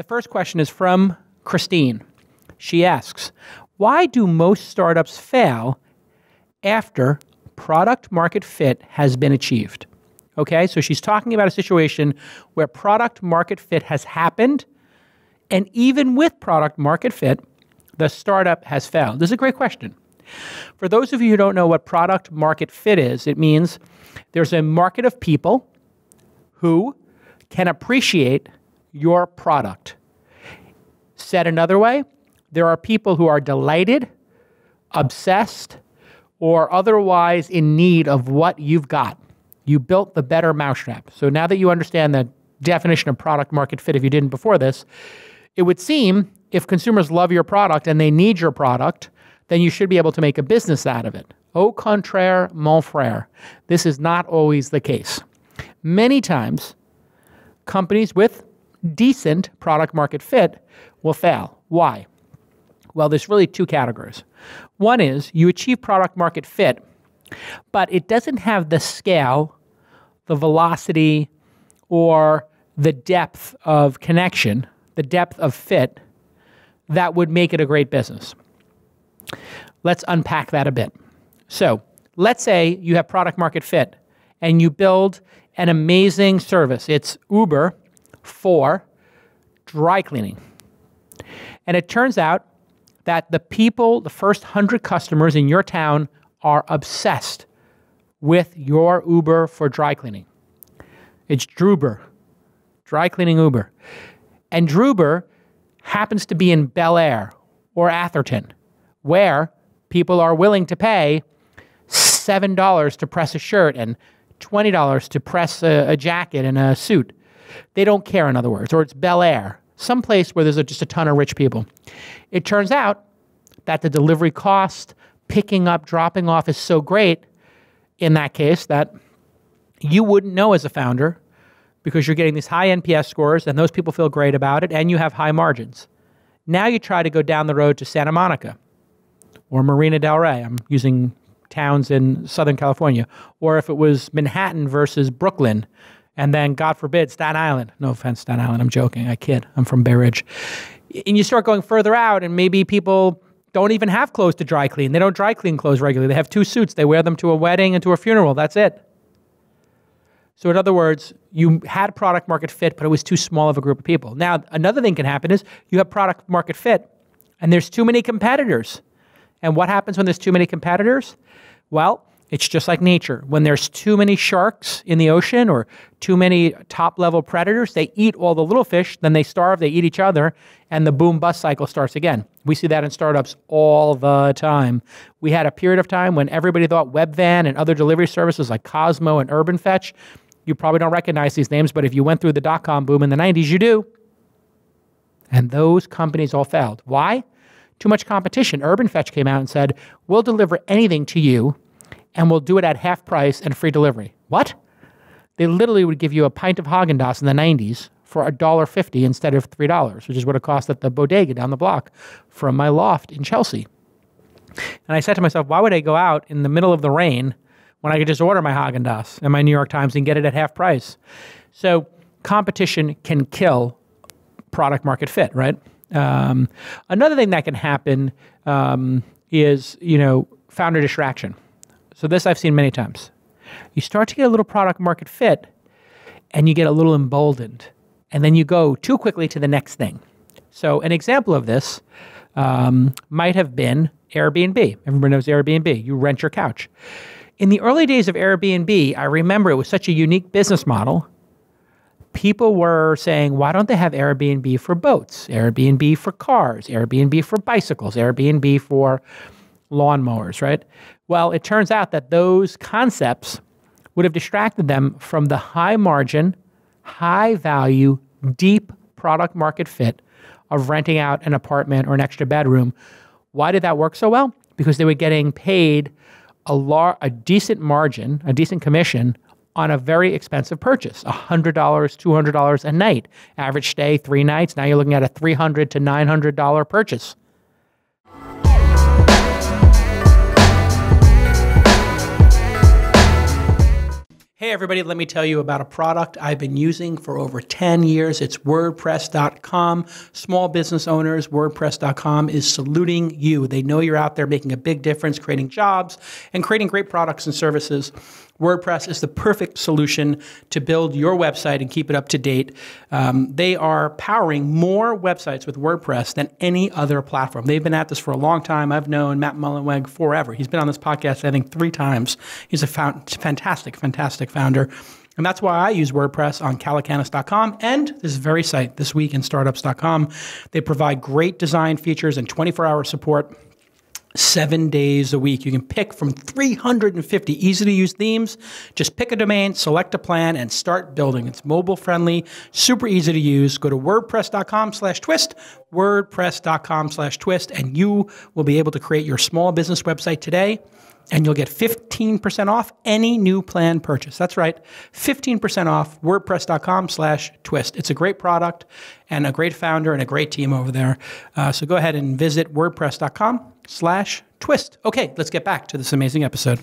the first question is from Christine. She asks, why do most startups fail after product market fit has been achieved? Okay, so she's talking about a situation where product market fit has happened, and even with product market fit, the startup has failed. This is a great question. For those of you who don't know what product market fit is, it means there's a market of people who can appreciate your product. Said another way, there are people who are delighted, obsessed, or otherwise in need of what you've got. You built the better mousetrap. So now that you understand the definition of product market fit, if you didn't before this, it would seem if consumers love your product and they need your product, then you should be able to make a business out of it. Au contraire, mon frère. This is not always the case. Many times, companies with decent product market fit will fail. Why? Well, there's really two categories. One is you achieve product market fit, but it doesn't have the scale, the velocity, or the depth of connection, the depth of fit that would make it a great business. Let's unpack that a bit. So let's say you have product market fit and you build an amazing service. It's Uber for dry cleaning. And it turns out that the people, the first 100 customers in your town are obsessed with your Uber for dry cleaning. It's Druber, dry cleaning Uber. And Druber happens to be in Bel Air or Atherton, where people are willing to pay $7 to press a shirt and $20 to press a jacket and a suit. They don't care, in other words. Or it's Bel Air, someplace where there's just a ton of rich people. It turns out that the delivery cost, picking up, dropping off is so great in that case that you wouldn't know as a founder because you're getting these high NPS scores and those people feel great about it and you have high margins. Now you try to go down the road to Santa Monica or Marina del Rey. I'm using towns in Southern California. Or if it was Manhattan versus Brooklyn, and then, God forbid, Staten Island. No offense, Staten Island. I'm joking. I kid. I'm from Bay Ridge. And you start going further out, and maybe people don't even have clothes to dry clean. They don't dry clean clothes regularly. They have 2 suits. They wear them to a wedding and to a funeral. That's it. So in other words, you had product market fit, but it was too small of a group of people. Now, another thing can happen is you have product market fit, and there's too many competitors. And what happens when there's too many competitors? Well, it's just like nature. When there's too many sharks in the ocean or too many top-level predators, they eat all the little fish, then they starve, they eat each other, and the boom-bust cycle starts again. We see that in startups all the time. We had a period of time when everybody thought Webvan and other delivery services like Cosmo and Urban Fetch, you probably don't recognize these names, but if you went through the dot-com boom in the 90s, you do. And those companies all failed. Why? Too much competition. Urban Fetch came out and said, we'll deliver anything to you, and we'll do it at half price and free delivery. What? They literally would give you a pint of Haagen-Dazs in the 90s for $1.50 instead of $3, which is what it cost at the bodega down the block from my loft in Chelsea. And I said to myself, why would I go out in the middle of the rain when I could just order my Haagen-Dazs and my New York Times and get it at half price? So competition can kill product market fit, right? Another thing that can happen is, founder distraction. So this I've seen many times. You start to get a little product market fit and you get a little emboldened and then you go too quickly to the next thing. So an example of this might have been Airbnb. Everybody knows Airbnb. You rent your couch. In the early days of Airbnb, I remember it was such a unique business model. People were saying, why don't they have Airbnb for boats, Airbnb for cars, Airbnb for bicycles, Airbnb for lawnmowers, right? Well, it turns out that those concepts would have distracted them from the high margin, high value, deep product market fit of renting out an apartment or an extra bedroom. Why did that work so well? Because they were getting paid a decent margin, a decent commission on a very expensive purchase, $100, $200 a night. Average stay, 3 nights. Now you're looking at a $300 to $900 purchase. Hey everybody, let me tell you about a product I've been using for over 10 years. It's WordPress.com. Small business owners, WordPress.com is saluting you. They know you're out there making a big difference, creating jobs, and creating great products and services. WordPress is the perfect solution to build your website and keep it up to date. They are powering more websites with WordPress than any other platform. They've been at this for a long time. I've known Matt Mullenweg forever. He's been on this podcast, I think, 3 times. He's a fantastic founder. And that's why I use WordPress on calacanis.com and this very site, thisweekinstartups.com. They provide great design features and 24-hour support. 7 days a week. You can pick from 350 easy-to-use themes. Just pick a domain, select a plan, and start building. It's mobile-friendly, super easy to use. Go to wordpress.com/twist, wordpress.com/twist, and you will be able to create your small business website today, and you'll get 15% off any new plan purchase. That's right, 15% off, wordpress.com/twist. It's a great product and a great founder and a great team over there. So go ahead and visit wordpress.com/twist. Okay, let's get back to this amazing episode.